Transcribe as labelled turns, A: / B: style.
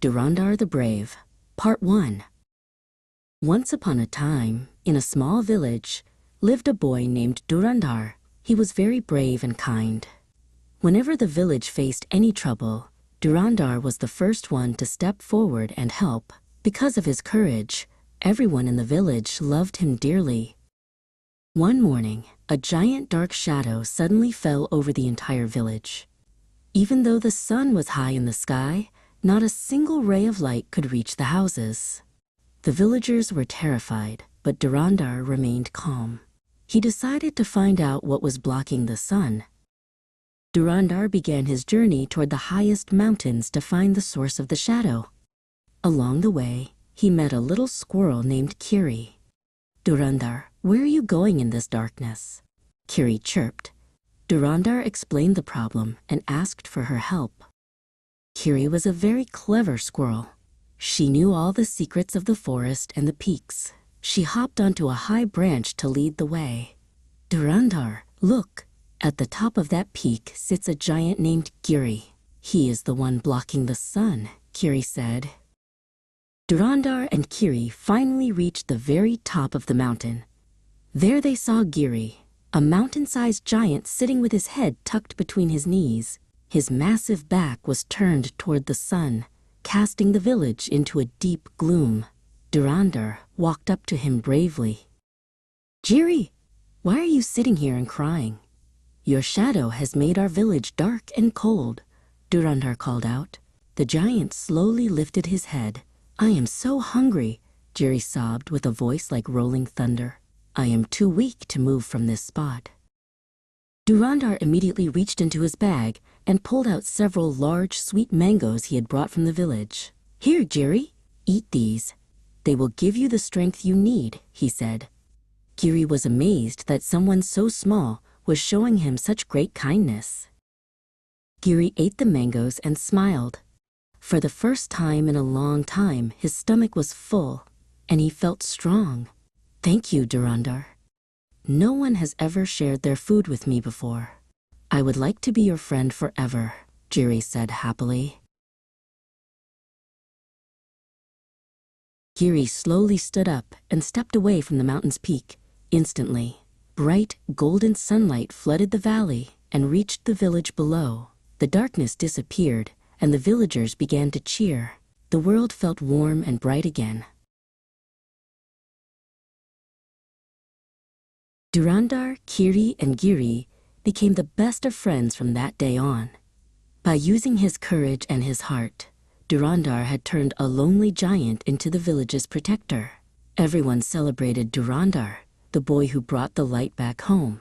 A: Dhurandhar the Brave, Part 1. Once upon a time, in a small village, lived a boy named Dhurandhar. He was very brave and kind. Whenever the village faced any trouble, Dhurandhar was the first one to step forward and help. Because of his courage, everyone in the village loved him dearly. One morning, a giant dark shadow suddenly fell over the entire village. Even though the sun was high in the sky, not a single ray of light could reach the houses. The villagers were terrified, but Dhurandhar remained calm. He decided to find out what was blocking the sun. Dhurandhar began his journey toward the highest mountains to find the source of the shadow. Along the way, he met a little squirrel named Kiri. "Dhurandhar, where are you going in this darkness?" Kiri chirped. Dhurandhar explained the problem and asked for her help. Kiri was a very clever squirrel. She knew all the secrets of the forest and the peaks. She hopped onto a high branch to lead the way. "Dhurandhar, look! At the top of that peak sits a giant named Giri. He is the one blocking the sun," Kiri said. Dhurandhar and Kiri finally reached the very top of the mountain. There they saw Giri, a mountain-sized giant sitting with his head tucked between his knees. His massive back was turned toward the sun, casting the village into a deep gloom. Dhurandhar walked up to him bravely. "Giri, why are you sitting here and crying? Your shadow has made our village dark and cold," Dhurandhar called out. The giant slowly lifted his head. "I am so hungry," Giri sobbed with a voice like rolling thunder. "I am too weak to move from this spot." Dhurandhar immediately reached into his bag and pulled out several large, sweet mangoes he had brought from the village. "Here, Giri, eat these. They will give you the strength you need," he said. Giri was amazed that someone so small was showing him such great kindness. Giri ate the mangoes and smiled. For the first time in a long time, his stomach was full, and he felt strong. "Thank you, Dhurandhar. No one has ever shared their food with me before. I would like to be your friend forever," Giri said happily. Giri slowly stood up and stepped away from the mountain's peak. Instantly, bright, golden sunlight flooded the valley and reached the village below. The darkness disappeared, and the villagers began to cheer. The world felt warm and bright again. Dhurandhar, Kiri, and Giri became the best of friends from that day on. By using his courage and his heart, Dhurandhar had turned a lonely giant into the village's protector. Everyone celebrated Dhurandhar, the boy who brought the light back home.